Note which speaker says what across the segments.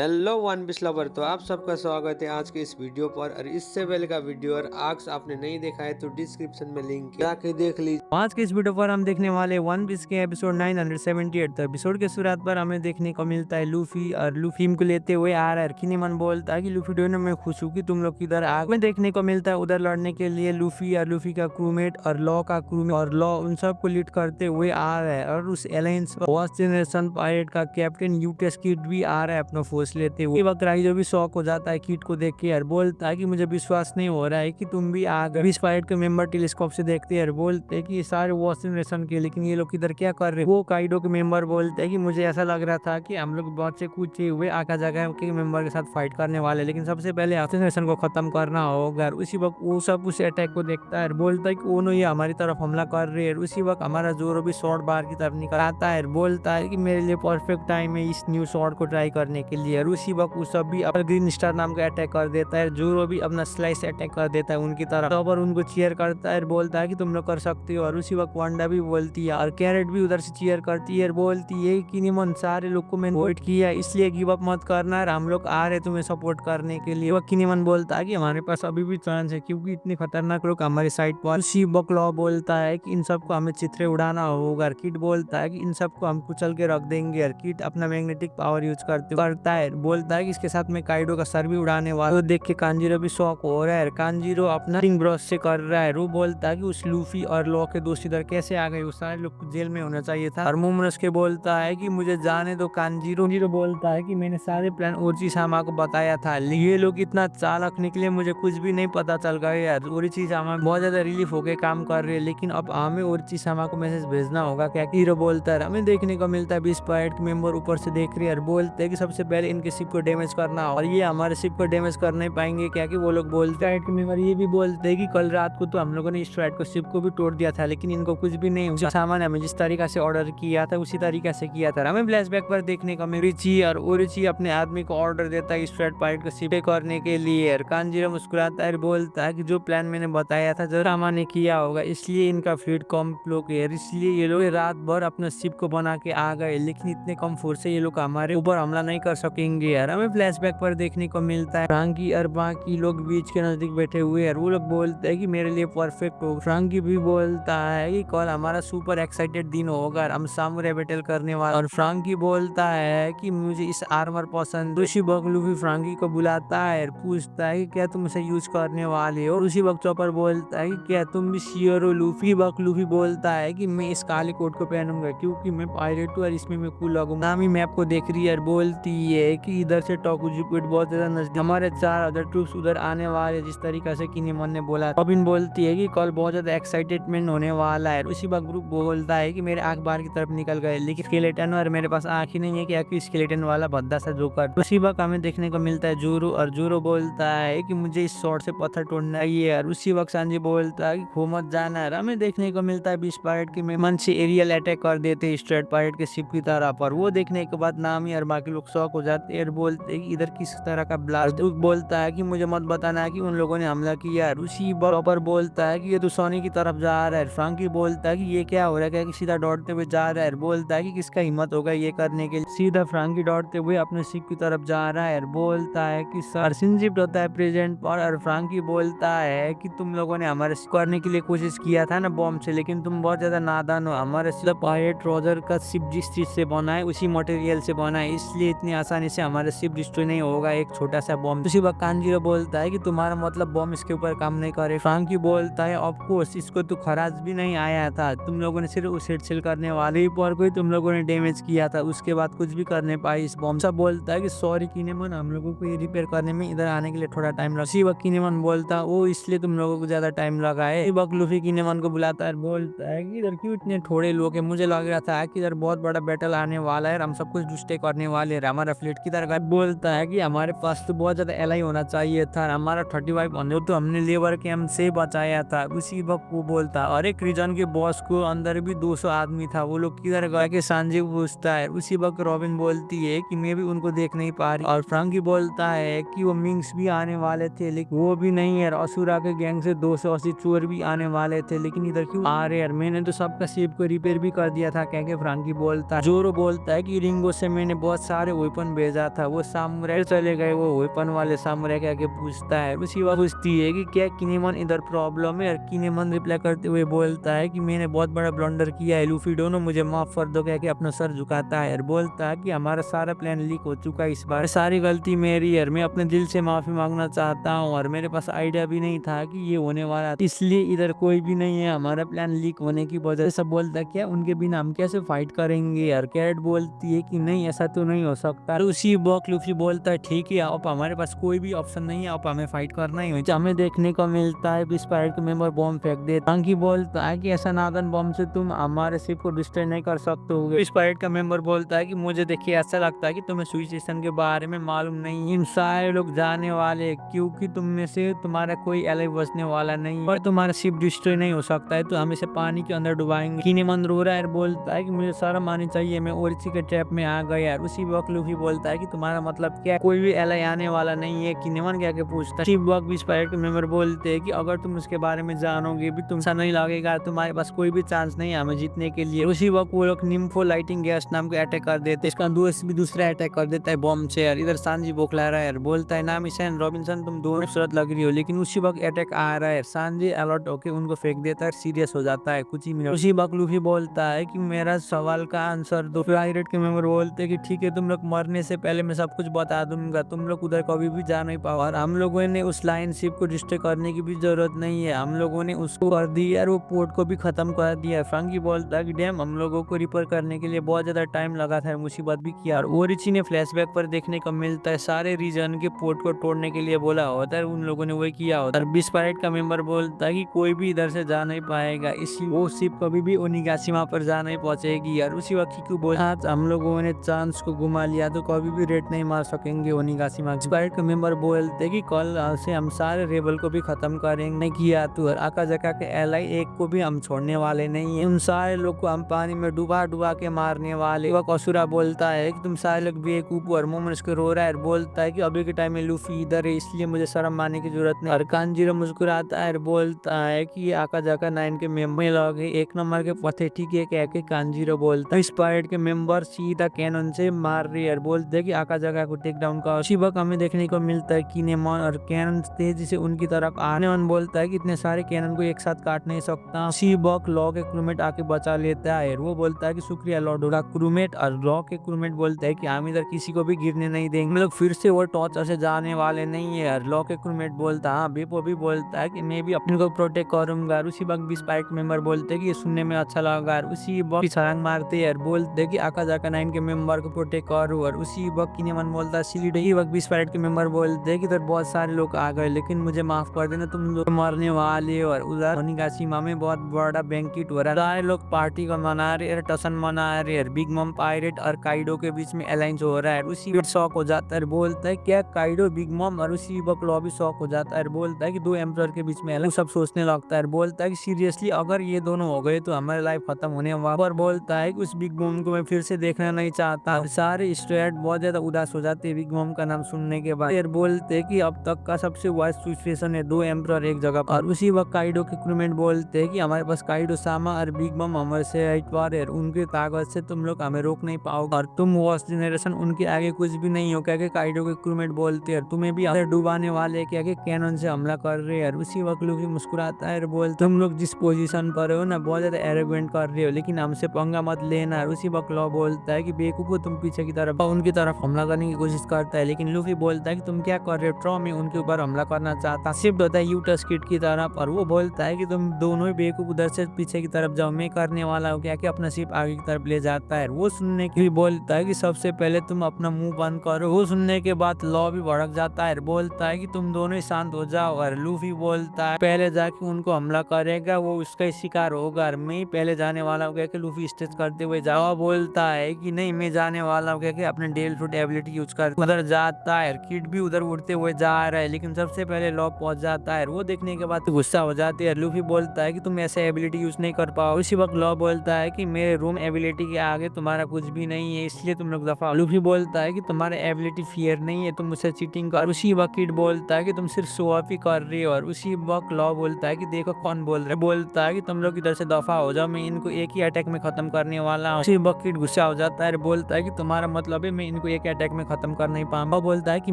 Speaker 1: Hello one piece lover. तो आप सबका स्वागत है आज के इस वीडियो पर। और इससे पहले का वीडियो और आज आपने नहीं देखा है तो डिस्क्रिप्शन में लिंक है, जाके देख लीजिए।
Speaker 2: आज के इस वीडियो पर हम देखने वाले वन पीस के एपिसोड 978। तो एपिसोड के शुरुआत पर हमें देखने को मिलता है लूफी और लूफी को लेते हुए आ रहा है। किनेमन बोलता है कि लूफी डोनो मैं खुश हूँ कि तुम लोग किधर आ गए। देखने को मिलता है उधर लड़ने के लिए लूफी और लूफी का क्रूमेट और लॉ का क्रूमेट और लॉ उन सबको लीड करते हुए आ रहा है। और उस एलायंस फर्स्ट जनरेशन पायरेट का कैप्टन यूटेस किड भी आ रहा है अपना फोर्स लेते हुए। वक्त राइजो भी शौक हो जाता है किड को देख के और बोलता है कि मुझे विश्वास नहीं हो रहा है कि तुम भी आ गए। पायरेट के मेंबर टेलीस्कोप से देखते हैं और बोलते हैं कि ये सारे वॉच जनरेशन के, लेकिन ये लोग इधर क्या कर रहे हैं। वो काइडो के मेंबर बोलते हैं कि मुझे ऐसा लग रहा था कि हम लोग बहुत से कूचे हुए आका जगह के मेंबर के साथ फाइट करने वाले, लेकिन सबसे पहले जनरेशन को खत्म करना होगा। उसी वक्त वो सब उस अटैक को देखता है और बोलता है कि वो ये हमारी तरफ हमला कर रहे हैं। उसी वक्त हमारा जोरो भी शॉर्ट बार की तरफ निकल आता है, बोलता है कि मेरे लिए परफेक्ट टाइम है इस न्यू शॉर्ट को ट्राई करने के लिए। और उसी वक्त वो सब भी अपना ग्रीन स्टार नाम का अटैक कर देता है। जोरो भी अपना स्लाइस अटैक कर देता है उनकी तरफ, तो पर उनको चीयर करता है, बोलता है कि तुम लोग कर सकते हो। और उसी वक्त वांडा भी बोलती है और कैरेट भी उधर से चीयर करती है, बोलती है कि निमन सारे लोग को मैंने वोट किया इसलिए गिव अप मत करना, हम लोग आ रहे तुम्हें सपोर्ट करने के लिए। वह किनीमन बोलता है कि हमारे पास अभी भी चांस है क्योंकि इतने खतरनाक लोग हमारी साइड पर। उसी बकलॉ बोलता है कि इन सबको हमें चित्रे उड़ाना होगा। किट बोलता है कि इन सबको हम कुचल के रख देंगे। और किट अपना मैग्नेटिक पावर यूज करता है, बोलता है कि इसके साथ में काइडो का सर भी उड़ाने वाला। तो देख के कांजीरो भी शौक हो रहा है। कांजीरो अपना रिंग ब्रश से कर रहा है। वो बोलता है कि उस लूफी और लॉ के दोस्त इधर कैसे आ गए, उस सारे लोग जेल में होना चाहिए था। और मुमरस के बोलता है कि मुझे जाने दो। कांजीरो बोलता है कि मैंने सारे प्लान ओची सामा को बताया था, ये लोग इतना चालाक निकले मुझे कुछ भी नहीं पता चल गया यार। ओची सामा बहुत ज्यादा रिलीफ होके काम कर रहे हैं, लेकिन अब हमें ओची सामा को मैसेज भेजना होगा क्या। हीरो बोलता है हमें देखने को मिलता है 20 पायरेट के मेंबर ऊपर से देख रहे हैं और बोलते हैं कि सबसे पहले इनके शिप को डैमेज करना, और ये हमारे शिप को डैमेज कर नहीं पाएंगे क्या। कि वो लोग बोलते हैं मेंबर ये भी बोलते हैं कि कल रात को तो हम लोगों ने स्ट्राइट को शिप को भी तोड़ दिया था, लेकिन इनको कुछ भी नहीं हुआ। सामान हमें जिस तरीका से ऑर्डर किया था उसी तरीका से किया था। हमें फ्लैशबैक पर देखने को रिची और ओरिची अपने आदमी को ऑर्डर देता है स्ट्राइट पायरेट को शिप करने के लिए। कांजीरो मुस्कुराता है, बोलता है कि जो प्लान मैंने बताया था जरूर सामान ने किया होगा, इसलिए इनका फ्लीट कम लोग है, इसलिए ये लोग रात भर अपने शिप को बना के आ गए, लेकिन इतने कम फोर्स से ये लोग हमारे ऊपर हमला नहीं कर सकेंगे। यार हमें फ्लैशबैक पर देखने को मिलता है फ्रांकी और बाकी लोग बीच के नजदीक बैठे हुए हैं। वो लोग बोलते हैं कि मेरे लिए परफेक्ट हो। फ्रांकी भी बोलता है कि कल हमारा सुपर एक्साइटेड दिन होगा, हम सामुराई बैटल करने वाले। और फ्रांकी बोलता है कि मुझे इस आर्मर पसंद। उसी वक्त लूफी फ्रांकी को बुलाता है, पूछता है कि क्या तुम इसे यूज करने वाले हो। उसी वक्त चॉपर बोलता है कि क्या तुम भी श्योर हो लूफी। वक्त लूफी बोलता है कि मैं इस काले कोट को पहनूंगा क्योंकि मैं पायरेट हूँ और इसमें मैं कूल लगूंगा। नामी मैप को देख रही है और बोलती है कि इधर से टोकुजी पॉइंट बहुत ज्यादा नजदीक, हमारे 4 अदर ट्रूप्स उधर आने वाले जिस तरीका से किनेमन ने बोला। रॉबिन बोलती है कि कल बहुत ज्यादा एक्साइटेडमेंट होने वाला है। उसी वक्त ग्रुप बोलता है कि मेरे आंख बाहर की तरफ निकल गए, लेकिन स्केलेटन और मेरे पास आंख ही नहीं है कि स्केलेटन वाला भद्दा सा जोकर। उसी वक्त हमें देखने को मिलता है जोरो, और जोरो बोलता है कि मुझे इस शॉट से पत्थर तोड़ना है। और उसी वक्त सांजी बोलता है कि खो मत जाना है। हमें देखने को मिलता है 20 पायरेट के मन से एरियल अटैक कर देते स्ट्रेट पायरेट के शिप की तरह पर। वो देखने के बाद नामी और बाकी लोग शॉक हो जाते हैं, बोलते हैं कि इधर किस तरह का ब्लास्ट। बोलता है कि मुझे मत बताना है कि उन लोगों ने हमला किया। उसी पर बोलता है कि ये तो सोनी की तरफ जा रहा है। फ्रांकी बोलता है कि ये क्या हो रहा है, क्या कि सीधा दौड़ते हुए जा रहा है। बोलता है कि किसका हिम्मत होगा ये करने के लिए। सीधा फ्रांकी दौड़ते हुए अपने शिप की तरफ जा रहा है, बोलता है कि सर शिप होता है प्रेजेंट पर। और फ्रांकी बोलता है कि तुम लोगों ने हमारे करने के लिए कोशिश किया था ना बॉम्ब से, लेकिन तुम बहुत ज्यादा नादान हो। हमारे पायरेट रोजर का शिप जिस चीज से बना है उसी मटेरियल से बना है, इसलिए इतनी आसानी से हमारे शिप डिस्ट्रॉय नहीं होगा एक छोटा सा बॉम्ब। उसी वक्त कांजीरो बोलता है कि तुम्हारा मतलब बॉम्ब इसके ऊपर काम नहीं करे। फ्रांकी बोलता है ऑफ कोर्स इसको तो खराज भी नहीं आया था, तुम लोगों ने सिर्फ उसे सेल करने वाले पर कोई तुम लोगों ने डैमेज किया था, उसके बाद कुछ भी करने पाई इस बॉम्ब। सब बोलता है कि सॉरी किनेमन, हम लोगों को ये रिपेयर करने में इधर आने के लिए थोड़ा टाइम लगा। उसी वक्त किनेमन बोलता है वो इसलिए तुम लोगों को ज्यादा टाइम लगा है। इसी वक्त लूफी किनेमन को बुलाता है, बोलता है कि इधर क्यों इतने थोड़े लोग हैं, मुझे लग रहा था कि इधर बहुत बड़ा बैटल आने वाला है, हम सब कुछ डिस्ट्रॉय करने वाले हैं हमारा फ्लीट की तरह। बोलता है कि हमारे पास तो बहुत ज्यादा एलाई होना चाहिए था, हमारा 35 तो हमने लेबर कैंप से बचाया था। उसी वक्त वो बोलता है अरे क्रिजन के बॉस को अंदर भी 200 आदमी था, वो लोग किधर गए के सांजी पूछता है। उसी वक्त रॉबिन बोलती है कि मैं भी उनको देख नहीं पा रही। और फ्रांकी बोलता है कि वो मिंग्स भी आने वाले थे लेकिन वो भी नहीं है, असुरा के गैंग से 280 चोर भी आने वाले थे, लेकिन इधर क्यों आ रहे हैं, मैंने तो सबका शिप को रिपेयर भी कर दिया था। क्या फ्रांकी बोलता है। जोरो बोलता है कि रिंगो से मैंने बहुत सारे वेपन भेज भेजा था। वो सामुराई चले गए, वो वेपन वाले सामुराई के आगे पूछता है। उसी वक्त पूछती है कि क्या किनेमन इधर प्रॉब्लम है, और किनेमन रिप्लाई करते हुए बोलता है कि मैंने बहुत बड़ा ब्लंडर किया है लूफी, दोनों मुझे माफ कर दो, कह के अपना सर झुकाता है और बोलता है कि हमारा सारा प्लान लीक हो चुका है, इस बार सारी गलती मेरी है, मैं अपने दिल से माफी मांगना चाहता हूँ, और मेरे पास आइडिया भी नहीं था कि ये होने वाला, इसलिए इधर कोई भी नहीं है, हमारा प्लान लीक होने की वजह से। बोलता है क्या उनके बिना हम कैसे फाइट करेंगे यार। कैरेट बोलती है कि नहीं ऐसा तो नहीं हो सकता। उसी वक्त लूफी बोलता है ठीक है, अब हमारे पास कोई भी ऑप्शन नहीं है, अब हमें फाइट करना ही है। हमें देखने को मिलता है बीस पायरेट के मेंबर बॉम्ब फेंक देता है। बोलता है कि ऐसा नागन बॉम्ब से तुम हमारे शिप को डिस्ट्रॉय नहीं कर सकते हो। बीस पायरेट का मेंबर बोलता है कि मुझे देखिए ऐसा लगता है कि तुम्हें स्विच स्टेशन के बारे में मालूम नहीं है, इन सारे लोग जाने वाले क्योंकि तुम में से तुम्हारा कोई एलाई बचने वाला नहीं और तुम्हारा शिप डिस्ट्रॉय नहीं हो सकता है, तो हम इसे पानी के अंदर डुबाएंगे। किनेमन रो रहा है, बोलता है कि मुझे शर्म आनी चाहिए, मैं ओरिची के ट्रैप में आ गया। उसी वक्त लूफी बोलता है कि तुम्हारा मतलब क्या, कोई भी एलाई आने वाला नहीं है। किनेमन क्या के पूछता है। उसी वक्त बीस पायरेट के मेंबर बोलते हैं कि अगर तुम उसके बारे में जानोगे भी तुम नहीं लगेगा, तुम्हारे पास कोई भी चांस नहीं है हमें जीतने के लिए। उसी वक्त वो लोग निम्फो लाइटिंग गैस नाम के अटैक कर देते, इसका दोस्त भी दूसरा अटैक कर देता है बॉम्ब से। यार इधर सांजी बोखला रहा है, बोलता है नामी सैन रॉबिन्सन तुम दोनों खूबसूरत लग रही हो, लेकिन उसी वक्त अटैक आ रहा है। सांजी अलर्ट होकर उनको फेंक देता है, सीरियस हो जाता है कुछ ही मिनट। उसी वक्त लूफी बोलता है कि मेरा सवाल का आंसर दो। पायरेट के मेंबर बोलते हैं कि ठीक है, तुम लोग मरने से पहले मैं सब कुछ बता दूंगा, तुम लोग उधर कभी भी जा नहीं पाओ, और हम लोगों ने उस लाइन शिप को डिस्ट्रॉय करने की भी जरूरत नहीं है, हम लोगों ने उसको कर दी और वो पोर्ट को भी खत्म कर दिया। फ्रैंकी बोलता है कि डैम हम लोगों को रिपेयर करने के लिए बहुत ज्यादा टाइम लगा था, मुसीबत भी किया। और ओरिची ने फ्लैशबैक पर देखने को मिलता है सारे रीजन के पोर्ट को तोड़ने के लिए बोला होता है, उन लोगों ने वही किया होता है। बीस पायरेट का मेंबर बोलता है कि कोई भी इधर से जा नहीं पाएगा, इसलिए वो शिप कभी भी ओनिगाशिमा पर जा नहीं पहुंचेगी। यार उसी वक्त किकू बोलता है आज हम लोगों ने चांस को घुमा लिया तो कभी भी रेड नहीं मार सकेंगे ओनिगाशिमा। पायरेट का मेंबर बोलते हैं कि कल से हम सारे रेबल को भी खत्म करेंगे किया तो, और आकाजाका के एलाई एक को भी हम छोड़ने वाले नहीं है, उन सारे लोग को हम पानी में डुबा डुबा के मारने वाले। वह असुरा बोलता है कि तुम सारे लोग बेवकूफ, और मोमन को रो रहा है, बोलता है कि अभी के टाइम में लूफी इधर है इसलिए मुझे शर्म मानने की जरूरत नहीं। और कांजीरो मुस्कुराता है, बोलता है कि ये आकाजाका 9 के मेंबर लोग हैं, एक नंबर के पथेटिक है, कह के कांजीरो बोलता है। इस पायरेट के मेंबर सीधा कैनन से मार रही है, बोलते है कि आकाजाका को टेक डाउन का। उसी वक्त हमें देखने को मिलता है किनेमन और कैनन तेजी से उनकी तरफ आने। बोलता है कि इतने सारे कैनन को एक साथ काट नहीं सकता। उसी वक्त लॉ के क्रूमेट आके बचा लेता है, वो बोलता है कि शुक्रिया लॉर्डोरा क्रूमेट। और लॉ के क्रूमेट बोलता है कि हम इधर किसी को भी गिरने नहीं देंगे, हम लोग फिर से वो टॉर्चर से जाने वाले नहीं है। और लॉ के क्रूमेट बोलता है हाँ बेपो भी बोलता है कि मैं भी अपने को प्रोटेक्ट करूंगा। उसी वक्त बीस पायरेट मेंबर बोलते हैं कि ये सुनने में अच्छा लगा। उसी वक्त छलांग मारते हैं, बोलते हैं कि आकाजाका 9 के मेंबर को प्रोटेक्ट करो। और उसी वक्त किनेमन बोलता है सिलीडो। इसी वक्त बीस पायरेट के मेंबर बोलते हैं कि इधर बहुत सारे लोग आ गए, लेकिन मुझे माफ कर देना, तुम लोग मरने वाले हो। और उधर ओनिगाशिमा में बहुत बड़ा बैंकेट हो रहा है, सारे लोग पार्टी को मना रहे हैं, टसन मना रहे हैं। बिग मम पायरेट और काइडो के बीच में अलायंस हो रहा है। उसी वक्त शॉक हो जाता है, बोलता है क्या काइडो बिग मम। और उसी वक्त लॉ भी शॉक हो जाता है, बोलता है कि दो एम्परर के बीच में अलायंस। सब सोचने लगता है, बोलता है कि सीरियसली अगर ये दोनों हो गए तो हमारी लाइफ खत्म होने वाला। और बोलता है कि उस बिग मम को मैं फिर से देखना नहीं चाहता। सारे स्टूडेंट बहुत ज्यादा उदास हो जाते हैं बिग मम का नाम सुनने के बाद। बोलते हैं कि अब तक का सबसे वर्स्ट सिचुएशन है, दो एम्परर एक जगह पर। और उसी वक्त काइडो के क्रूमेट बोलते हैं कि हमारे पास काइडो सामा और बिग मम हमारे से हटवार है, उनके ताकत से तुम लोग हमें रोक नहीं पाओगे, और तुम वर्स्ट जनरेशन उनके आगे कुछ भी नहीं हो। क्या काइडो के क्रूमेट बोलते हैं तुम्हें भी डुबाने वाले क्या कैनन से हमला कर रहे हैं। उसी वक्त लूफी मुस्कुराता है, बोलते तुम लोग जिस पोजीशन पर हो ना बहुत ज्यादा एरोगेंट कर रहे हो, लेकिन हमसे पंगा मत लेना। उसी वक्त लॉ बोलता है कि बेवकूफ तुम पीछे की तरफ उनकी तरफ हमला करने की कोशिश करता है, लेकिन लूफी बोलता है कि तुम क्या कर रहे हो, ट्रॉ में उनके ऊपर हमला करना चाहता। शिफ्ट होता है यूटस किड की तरफ, और वो बोलता है कि तुम दोनों ही बेवकूफ उधर से पीछे की तरफ जाओ, मैं करने वाला हूँ। क्या अपना शिप आगे की तरफ ले जाता है। वो सुनने की बोलता है कि सबसे पहले तुम अपना मुंह बंद करो। वो सुनने के बाद लॉ भी भड़क जाता है, बोलता है कि तुम दोनों ही शांत हो जाओ। और लूफी बोलता है पहले जाके उनको हमला करेगा, वो उसका ही शिकार होगा, और मैं ही पहले जाने वाला हूँ। क्या लूफी स्टेज करते हुए जाओ, बोलता है कि नहीं मैं जाने वाला हूँ। क्या अपने डेल फ्रूट एबिलिटी यूज कर उधर जाता है। किड भी उधर उड़ते हुए जा रहा है, लेकिन सबसे पहले लॉ पहुंच जाता है। वो देखने के बाद गुस्सा हो जाती है। लूफी बोलता है कि तुम ऐसे एबिलिटी यूज नहीं कर पाओ। उसी वक्त लॉ बोलता है कि मेरे रूम एबिलिटी के आगे तुम्हारा कुछ भी नहीं है, इसलिए तुम लोग दफा। लूफी बोलता है कि तुम्हारा एबिलिटी फियर नहीं है, तुम मुझसे चीटिंग कर। उसी वक्त किड बोलता है कि तुम सिर्फ शो ऑफ ही कर रही हो। और उसी वक्त लॉ बोलता है कि देखो कौन बोल रहा है, बोलता है कि तुम लोग इधर से दफा हो जाओ, मैं इनको एक ही अटैक में खत्म करने वाला हूँ। उसी वक्त किड गुस्सा हो जाता है, बोलता है कि तुम्हारा मतलब है मैं इनको एक अटैक में खत्म कर नहीं पाऊंगा। वो बोलता है कि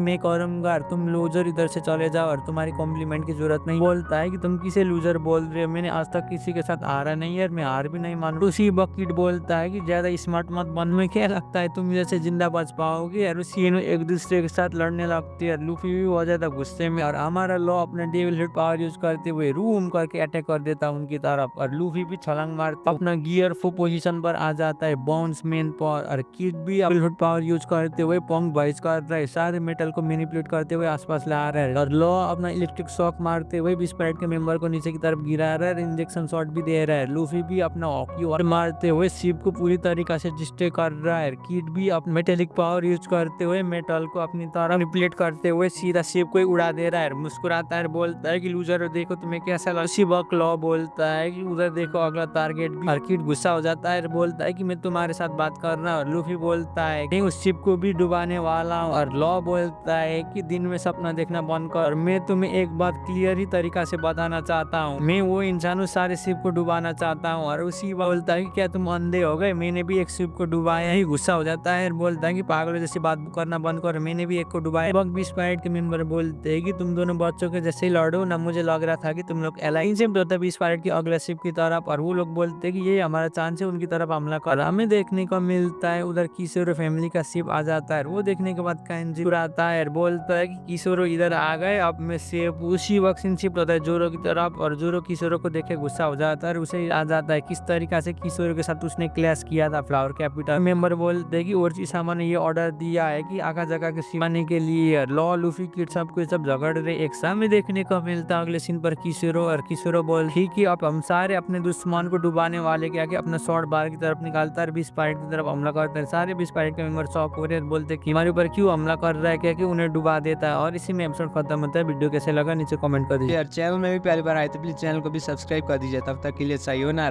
Speaker 2: मैं करूंगा और तुम लूजर इधर से चले जाओ और तुम्हारी कॉम्प्लीमेंट की जरूरत नहीं। बोलता है कि तुम किसे लूजर बोल रहे हो, मैंने आज तक किसी के साथ हारा नहीं है, मैं हार भी नहीं मानू। उसी बकेट बोलता है कि ज्यादा स्मार्ट मत बन, में क्या लगता है तुम जैसे जिंदा बच पाओगे। और उसी एक दूसरे के साथ लड़ने लगती है। लूफी भी बहुत ज्यादा गुस्से में और हमारा लॉ अपने डेविल हिट पावर यूज करते हुए रूम करके अटैक कर देता है उनकी तरफ और लूफी भी छलांग मारता अपना गियर पोजीशन पर आ जाता है बाउंस मेन पर। और किड भी डेविल हिट पावर यूज करते हुए पंख वाइज कर रहा है, सारे मेटल को मैनिपुलेट करते हुए आसपास ला रहा है। और लॉ अपना इलेक्ट्रिक शॉक मारते हुए स्प्राइट के मेंबर को नीचे की तरफ गिरा रहा है, इंजेक्शन शॉट भी दे रहा है। लूफी भी अपना हॉकी और मारते हुए शिप को पूरी तरीके से डिस्ट्रॉय कर रहा है। किड भी अपना मेटेलिक पावर यूज करते हुए मेटल को अपनी तरफ मैनिपुलेट करते हुए सीधा शिप को ही उड़ा दे रहा है। मुस्कुराता है, बोलता है कि लूजर देखो तुम्हें कैसा लगा। शिवक लॉ बोलता है कि उधर देखो अगला टारगेट भी। और किड गुस्सा हो जाता है, बोलता है कि मैं तुम्हारे साथ बात कर रहा हूँ। और लूफी बोलता है कि उस शिप को भी डुबाने वाला हूँ। और लॉ बोलता है कि दिन में सपना देखना बंद कर, मैं तुम्हें एक बात क्लियर ही तरीका से बताना चाहता हूँ, मैं वो इंसान उस सारे शिप को डुबाना चाहता हूँ। और उसी बोलता है कि क्या तुम अंधे हो गए, मैंने भी एक शिप को डुबाया ही। गुस्सा हो जाता है, बोलता है कि पागलों जैसी बात करना बंद कर, मैंने भी एक को डुबाया। बग भी स्प्राइट के मेंबर बोलते हैं कि तुम दोनों बच्चों के जैसे ही लड़ो ना, मुझे लग रहा था कि तुम लोग एलाइंस होता है स्प्राइट की अगले शिप की तरफ। और वो लोग बोलते हैं कि ये हमारा चांस है उनकी तरफ हमला कर। हमें देखने को मिलता है उधर किशोर फैमिली का शिप आ जाता है। वो देखने के बाद काइंजी आता है, बोलता है कि किशोर इधर आ गए, अब मैं सेफ। उसी वक्त शिप होता है जोरो की तरफ और जोरो किशोरों को देखे गुस्सा हो जाता है। उसे आ जाता है किस तरीका से किशोरों के साथ उसने क्लैश किया था फ्लावर कैपिटल। मेंबर बोलते हैं कि ओरोचिमामा ने ये ऑर्डर दिया है कि आका जगह के सिमाने के लिए लॉ लूफी किड सब झगड़ रहे एक साथ में देखने को मिलता है। अगले सीन पर किशोरो और किशोरो बोल कि अब हम सारे अपने दुश्मन को डुबाने वाले के आगे अपना शॉर्ट बार की तरफ निकालता है, बीस पाइट की तरफ हमला करता है। सारे बीस पाइट के मेंबर शॉक हो रहे हैं, बोलते हैं कि हमारे ऊपर क्यों हमला कर रहा है, क्या कि उन्हें डुबा देता है। और इसी में एपिसोड खत्म होता है। वीडियो कैसे लगा नीचे कमेंट कर दीजिए।
Speaker 1: यार चैनल में भी पहली बार आए तो प्लीज चैनल को भी सब्सक्राइब कर दीजिए। तब तक के लिए सही हो ना।